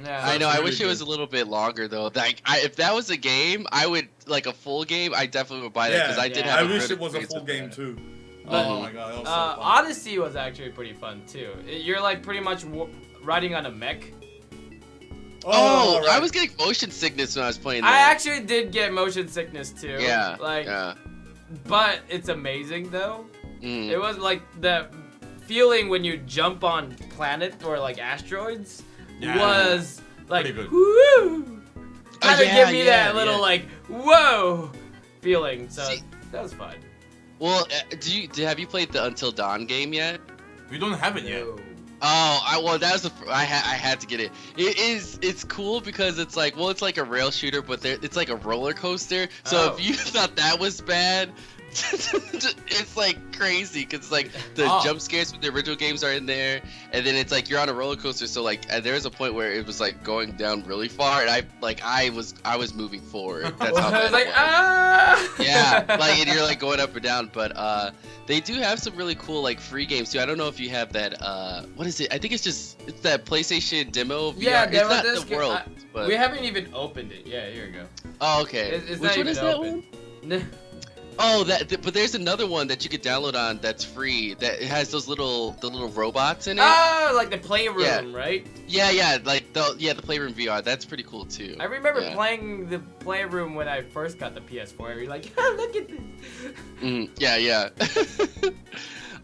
Yeah, I know. I wish it was a little bit longer though. Like, if that was a game, I would like a full game. I definitely would buy that because I did have. I wish it was a full game too. But, oh my god, that was so fun. Odyssey was actually pretty fun too. You're like pretty much riding on a mech. Oh, right. I was getting motion sickness when I was playing that. I actually did get motion sickness too. Yeah. Like, but it's amazing though. It was like the feeling when you jump on planet or like asteroids was like woo. Kind of give me that little like whoa feeling. So that was fun. Well, have you played the Until Dawn game yet? We don't have it yet. Oh, that was I had to get it. It's cool because it's like, well, it's like a rail shooter, but it's like a roller coaster. So if you thought that was bad, it's like crazy because it's like the jump scares from the original games are in there, and then it's like you're on a roller coaster. So like there was a point where it was like going down really far, and I was moving forward. That's how I was like yeah, like and you're like going up and down. But they do have some really cool like free games too. I don't know if you have that. What is it? I think it's that PlayStation demo. VR. Yeah, it's not the world. But we haven't even opened it. Yeah, here we go. Oh, okay. It's Which not one even is open. that one? Oh, but there's another one that you could download on that's free. That it has the little robots in it. Oh, like the Playroom, right? Yeah, like the Playroom VR. That's pretty cool too. I remember playing the Playroom when I first got the PS4. You're like, look at this. Yeah.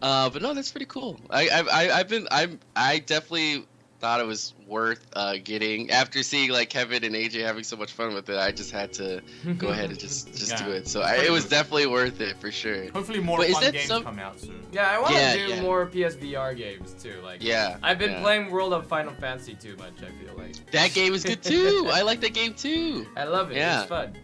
But no, that's pretty cool. I definitely thought it was worth getting after seeing like Kevin and AJ having so much fun with it. I just had to go ahead and just Yeah. do it. So it was definitely worth it for sure. Hopefully more But is fun that games some- come out soon. Yeah, I want to Yeah, do yeah. more PSVR games too. Like, Yeah, I've been yeah. playing World of Final Fantasy too much. I feel like That game is good too. I like that game too. I love it. Yeah. It's fun.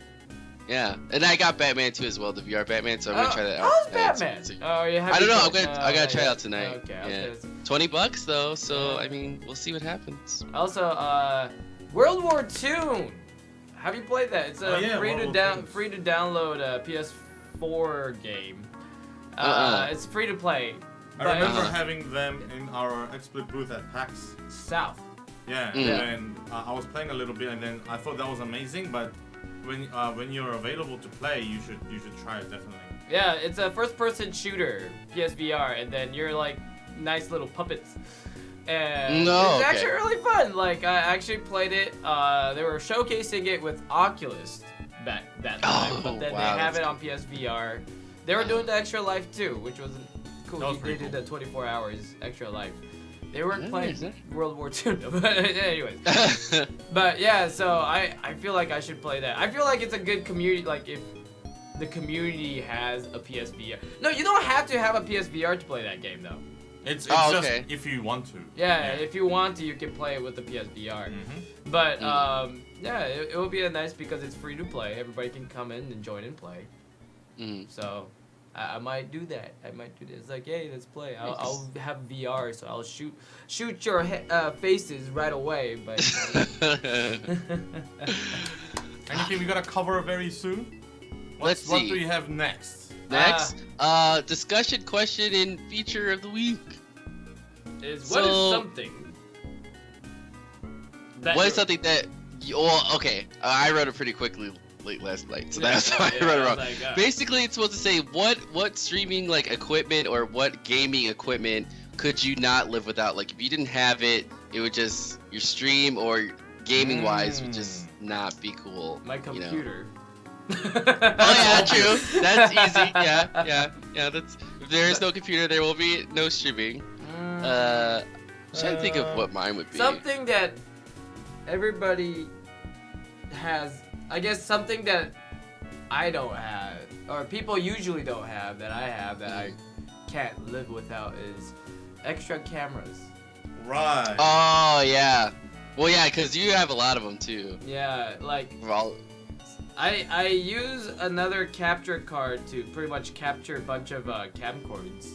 Yeah, and I got Batman too as well, the VR Batman. So I'm gonna try that out. How's tonight. Batman? So- Oh, you have. I don't know. I Oh, gotta try it yeah. out tonight. Okay. I was Yeah. gonna say- $20 though, so I mean, we'll see what happens. Also, World War II. Have you played that? It's a Oh, yeah, free World to War II. free to download PS4 game. It's free to play. I but remember Uh-huh. having them in our XSplit booth at PAX. South. Yeah, Mm. and I was playing a little bit, and then I thought that was amazing. But when you're available to play, you should try it definitely. Yeah, it's a first-person shooter, PSVR, and then you're like nice little puppets. And No, it's okay. actually really fun. Like I actually played it. They were showcasing it with Oculus back that time, Oh, but then wow, they have that's it on PSVR. They were doing the extra life too, which was cool. That was They pretty did cool. the 24 hours extra life. They weren't Yeah, playing is that- World War II, but anyways. But yeah, so I feel like I should play that. I feel like it's a good community. Like if the community has a PSVR. No, you don't have to have a PSVR to play that game though. It's Oh, just okay. if you want to. Yeah, if you want to, you can play it with the PSVR. Mhm. But yeah, it will be a nice because it's free to play. Everybody can come in and join and play. Mm. So I might do that. I might do this. It's like, hey, let's play. I'll have VR, so I'll shoot your faces right away. But Anything we gotta cover very soon? Let's What see. do we have next? Next, discussion question and feature of the week. what is So- something? that What you- is something that? Well, okay, I wrote it pretty quickly late last night, so that's why I yeah, wrote it I wrong. was like, Basically, it's supposed to say what streaming like equipment or what gaming equipment could you not live without? Like if you didn't have it, it would just your stream or gaming wise would just not be cool. my you know? computer. Oh yeah, true. That's easy. Yeah. That's if there is no computer, there will be no streaming. I'm trying to think of what mine would be. Something that everybody has, I guess something that I don't have, or people usually don't have that I have that I can't live without is extra cameras. Right. Oh yeah. Well yeah, because you have a lot of them too. Yeah, like We're all- I use another capture card to pretty much capture a bunch of camcorders.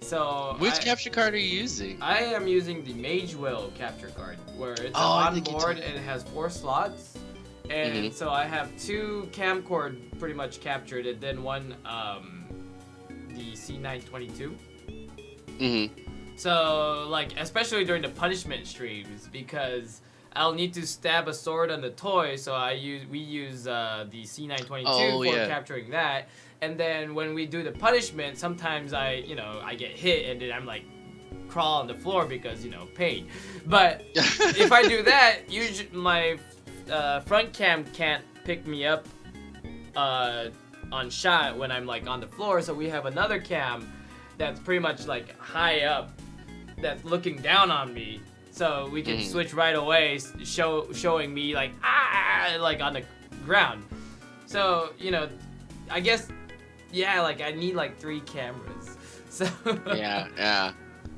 So Which capture card are you using? I am using the Mage Will capture card, where it's Oh, I on think you board told- and it has 4 slots. And Mhm. so I have 2 camcord pretty much captured, and then one the C922. Mm-hmm. So like especially during the punishment streams, because I'll need to stab a sword on the toy, so we use the C922 Oh, for yeah. capturing that. And then when we do the punishment, sometimes I get hit and then I'm like crawl on the floor because pain. But if I do that, usually my front cam can't pick me up on shot when I'm like on the floor, so we have another cam that's pretty much like high up that's looking down on me, so we can switch right away, showing me like like on the ground. So I guess like I need like 3 cameras. So yeah.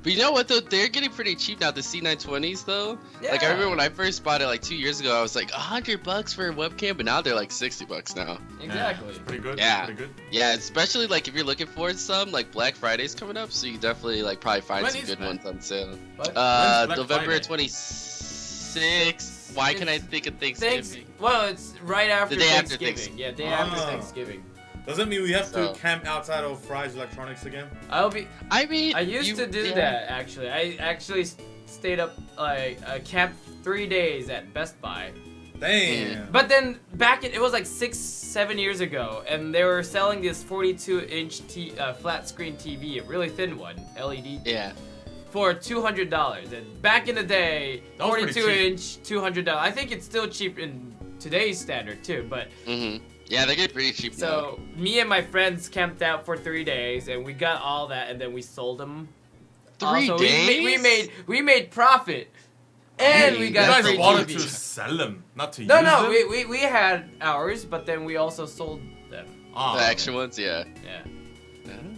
But you know what though? They're getting pretty cheap now. The C920s though. Like I Yeah. remember when I first bought it like 2 years ago, I was like $100 for a webcam, but now they're like $60 now. Exactly. It's pretty good. Yeah. Pretty good. Yeah, especially like if you're looking for some, like Black Friday's coming up, so you can definitely like probably find When some is good that? ones on sale. What? When's Black November Friday? 26th. Why can I think of Thanksgiving? Well, it's right after The day after Thanksgiving. Yeah, day after Ah. Thanksgiving. Does that mean we have So- to camp outside of Fry's Electronics again? I'll be. I mean, I used to do that actually. I actually stayed up like camped 3 days at Best Buy. Damn. But then it was like 6-7 years ago, and they were selling this 42-inch flat screen TV, a really thin one, LED, Yeah. for $200. And back in the day, That was pretty 42-inch, $200. I think it's still cheap in today's standard too, but Mhm. Yeah, they get pretty cheap now. So me and my friends camped out for 3 days, and we got all that, and then we sold them. 3 also, days? We made profit, and we You got guys free wanted TV. to sell them, not to No, use no, them? we had ours, but then we also sold them. The extra ones, yeah. Yeah.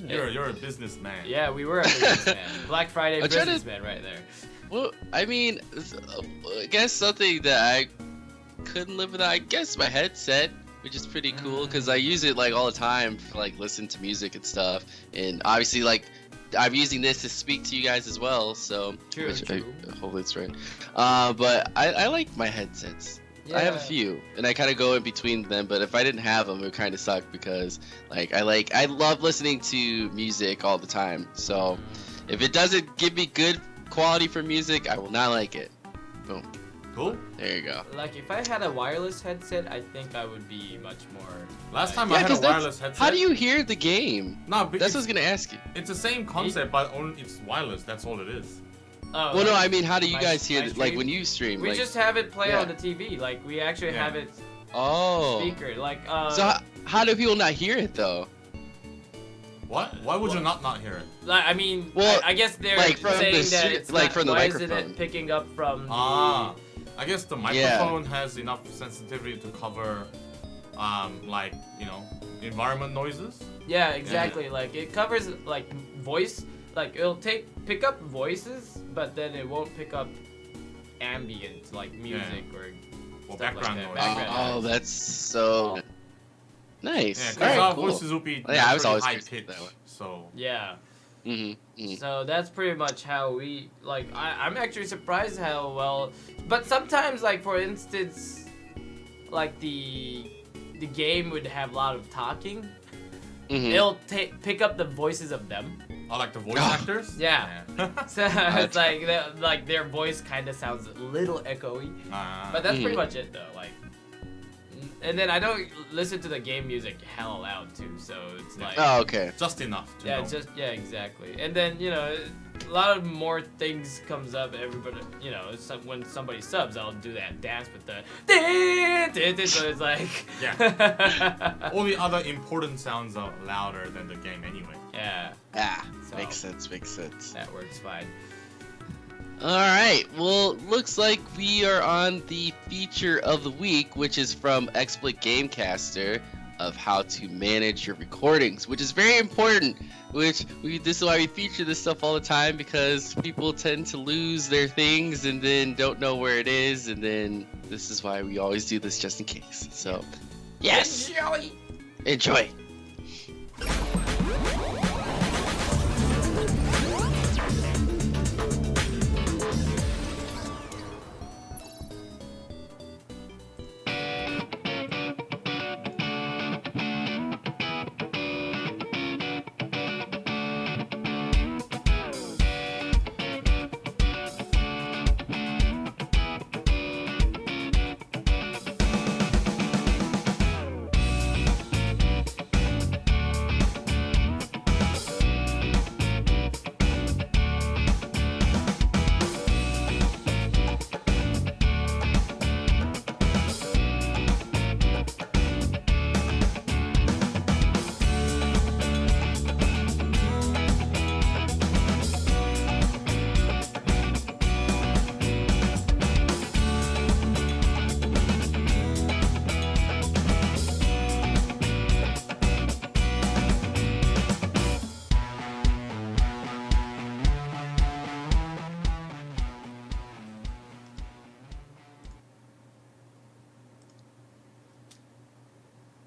You're a businessman. Yeah, we were a businessman. Black Friday I'm trying to- businessman right there. Well, I mean, I guess something that I couldn't live without, I guess my headset, which is pretty cool because I use it like all the time for like listen to music and stuff. And obviously, like, I'm using this to speak to you guys as well, so True. hopefully it's right. But I like my headsets. I have a few, and I kind of go in between them. But if I didn't have them, it would kind of suck because like I love listening to music all the time. So if it doesn't give me good quality for music, I will not like it. Boom. Cool. There you go. Like if I had a wireless headset, I think I would be much more. Last time Yeah, I had a 'cause that's- wireless headset. How do you hear the game? No, but That's what I was gonna ask you. it's the same concept, but only it's wireless. That's all it is. Oh, Well, no, I mean, how do you my- guys hear my it? Like stream? when you stream? We like, just have it play yeah. on the TV. Like we actually Yeah. have it oh. speaker. Like So how do people not hear it though? What? Why would you not hear it? like, I mean, Well, I guess they're like from saying the that stri- it's like not, from the why isn't microphone. it picking up from the... I guess the microphone has enough sensitivity to cover, like environment noises. Yeah, exactly. Like it covers like voice. Like it'll pick up voices, but then it won't pick up ambient like music or Or stuff background like noise. that. Background Oh, noise. that's so Yeah, nice. because All our right, cool. voices will be Yeah, I was always high curious about pitched, that one. so Yeah. Mm-hmm. So that's pretty much how we like. I'm actually surprised how well. But sometimes, like for instance, like the game would have a lot of talking. Mm-hmm. It'll pick up the voices of them. I like the voice Oh. actors. Yeah. So it's like their voice kind of sounds a little echoey. But that's pretty much it though. Like, and then I don't listen to the game music hella loud too. So it's like. Oh, okay. just enough. To Yeah, know. exactly. And then a lot of more things comes up. Everybody, when somebody subs, I'll do that dance with the. So it's like. Yeah. All the other important sounds are louder than the game anyway. Yeah, Ah, So- makes sense. Makes sense. that works fine. All right. Well, looks like we are on the feature of the week, which is from XSplit Gamecaster of how to manage your recordings, which is very important. This is why we feature this stuff all the time because people tend to lose their things and then don't know where it is, and then this is why we always do this just in case. So, yes, enjoy.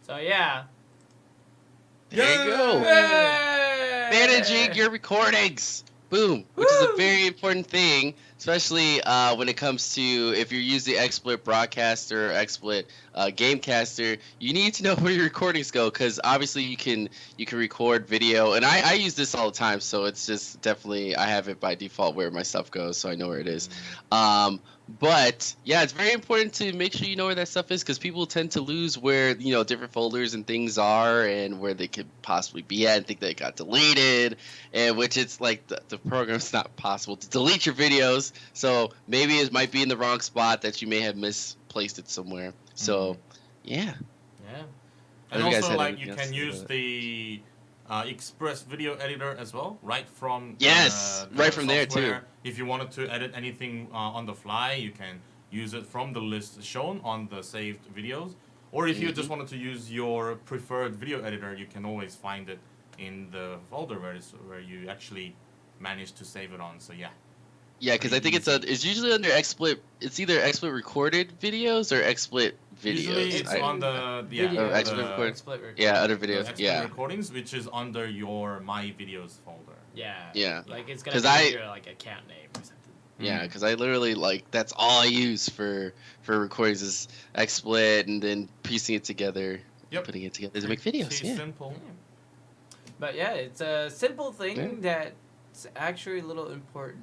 So yeah. There you go. Managing your recordings. Boom. Which is a very important thing, especially when it comes to if you're using XSplit Broadcaster or XSplit Gamecaster. You need to know where your recordings go because obviously you can record video, and I use this all the time, so it's just definitely I have it by default where my stuff goes, so I know where it is. But yeah, it's very important to make sure you know where that stuff is because people tend to lose where different folders and things are and where they could possibly be at and think they got deleted, and which it's like the program's not possible to delete your videos, so maybe it might be in the wrong spot that you may have misplaced it somewhere. So yeah. Yeah. And Have you guys also, had like, anything you else can to use do? the Express Video Editor as well, right from Yes, the right from there, too. software. If you wanted to edit anything on the fly, you can use it from the list shown on the saved videos. Or if you just wanted to use your preferred video editor, you can always find it in the folder where you actually managed to save it on. So yeah. Yeah, because I think it's usually under XSplit. It's either XSplit recorded videos or XSplit videos. Usually it's on the video. XSplit recording. XSplit recording. Yeah, other the videos. XSplit Yeah. recordings, which is under your My Videos folder. Yeah. Yeah. Like it's gonna 'Cause be I- your like account name or something. Yeah, because I literally like that's all I use for recordings is XSplit and then piecing it together, Yep. putting it together to make videos. Pretty Yeah. simple. But yeah, it's a simple thing Yeah. that's actually a little important.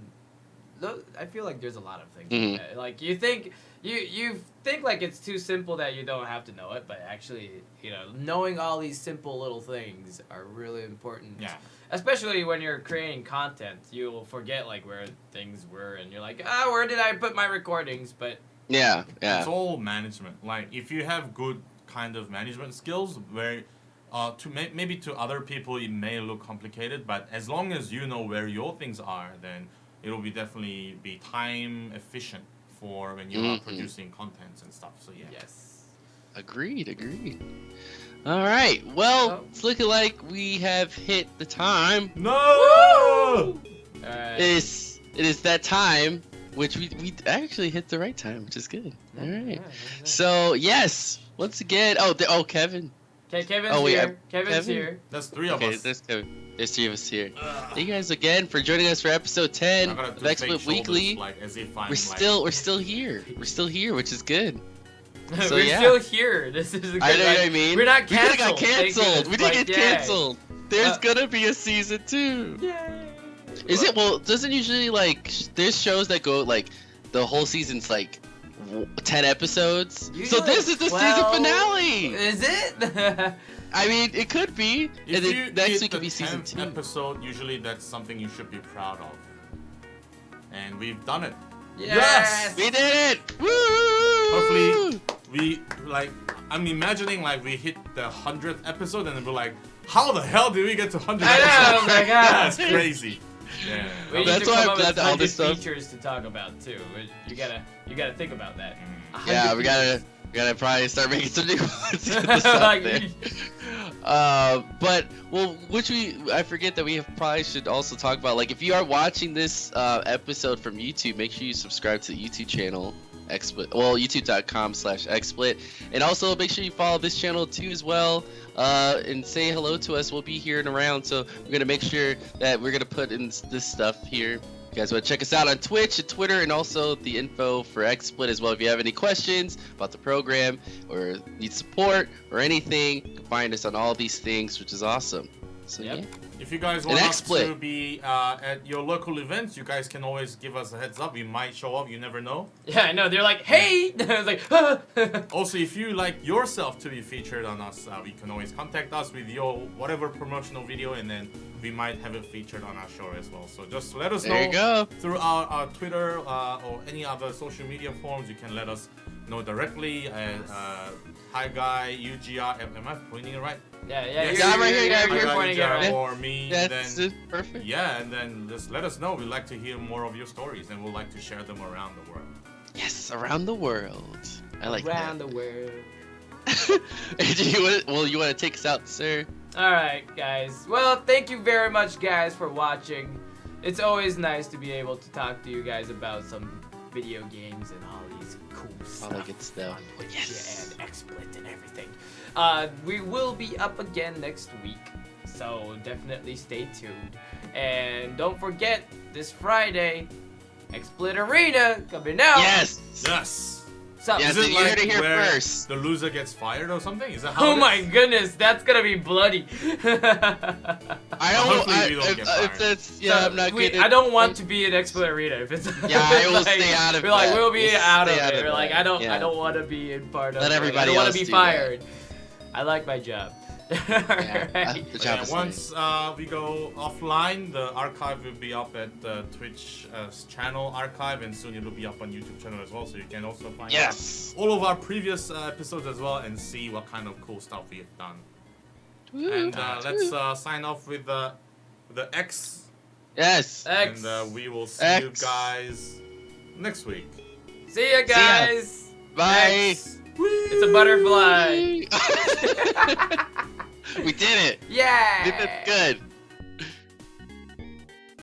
Look, I feel like there's a lot of things Mhm. like that. Like you think like it's too simple that you don't have to know it, but actually, knowing all these simple little things are really important. Yeah. Especially when you're creating content, you'll forget like where things were, and you're like, where did I put my recordings? But Yeah. Yeah. It's all management. Like if you have good kind of management skills, where maybe to other people it may look complicated, but as long as you know where your things are, then it will definitely be time efficient for when you are producing contents and stuff. So yeah. yes. Agreed. All right. Well, Oh. it's looking like we have hit the time. No. All right. It is that time, which we actually hit the right time, which is good. All right. So yes, once again. Kevin. Okay, Kevin's Oh, wait, here. Kevin's Kevin? here. That's three of Okay, us. there's Kevin. There's 3 of us here. Thank you guys again for joining us for episode 10 I gotta of do fake XSplit shoulders, Weekly. like, as if I'm, We're still here. We're still here, which is good. So, We're yeah. still here. This is a good, I know what I mean. We're not We coulda canceled. got canceled. We didn't get canceled. There's Uh, gonna be a season 2. Yay. Is it? Well, doesn't usually like there's shows that go like the whole season's like 10 episodes. So Usually this is the 12. season finale. Is it? I mean, it could be. If And you then next hit week could the be season 10th 2. episode, usually that's something you should be proud of. And we've done it. Yes. We did it! Woo! Hopefully, I'm imagining like we hit the 100th episode and then we're like, how the hell did we get to 100 I know, episodes? oh my God. That's crazy. Yeah. We need That's to why come I'm up glad with that all 100 this stuff- features to talk about too. You gotta think about that. 100 Yeah, we features. gotta probably start making some new ones. To get this out Like, there. I forget that we probably should also talk about, like, if you are watching this episode from YouTube, make sure you subscribe to the YouTube channel, XSplit. Well, youtube.com/XSplit, and also make sure you follow this channel too as well, and say hello to us. We'll be here and around, so we're gonna make sure that we're gonna put in this stuff here. You guys want to check us out on Twitch and Twitter, and also the info for XSplit as well. If you have any questions about the program or need support or anything, you can find us on all these things, which is awesome. So Yep. yeah. If you guys And want us XSplit. to be at your local events, you guys can always give us a heads up. We might show up. You never know. Yeah, I know. They're like, hey. I was like, Also, if you like yourself to be featured on us, you can always contact us with your whatever promotional video, and then we might have it featured on our show as well. So just let us There you know go. through our Twitter or any other social media forms. You can let us know directly at Highgai, UGR. Am I pointing it right? yeah, Yes. Yeah, right here, yeah, you're here. pointing it UGR right. or me. That's then, perfect. yeah, and then just let us know. We'd like to hear more of your stories, and we'd like to share them around the world. Yes, around the world. I like Around the world. that. You want to take us out, sir? All right, guys. Well, thank you very much, guys, for watching. It's always nice to be able to talk to you guys about some video games and all these cool stuff. All that good stuff. On Twitch Yes. and XSplit and everything. We will be up again next week, so definitely stay tuned. And don't forget, this Friday, XSplit Arena coming out. Yes. Yes. Sup? Yes. Is you it heard like it here where first. the loser gets fired or something? Is that how Oh it is? my goodness, that's gonna be bloody. I don't. Hopefully we don't get fired. If that's I'm not good. I don't want to be an XSplit Arena if it's. Yeah, I will like, stay out of We're like, that. we'll be We'll out of stay out it. of We're like, that. I Yeah. don't want to be in part of Let it. everybody I don't want else to be do that. fired. I like my job. Right. The job is Once we go offline, the archive will be up at the Twitch channel archive, and soon it'll be up on YouTube channel as well. So you can also find all of our previous episodes as well and see what kind of cool stuff we have done. And let's sign off with the X. Yes. X. And we will see you guys next week. See ya, guys. Bye. X. It's a butterfly. We did it. Yeah. We did it good.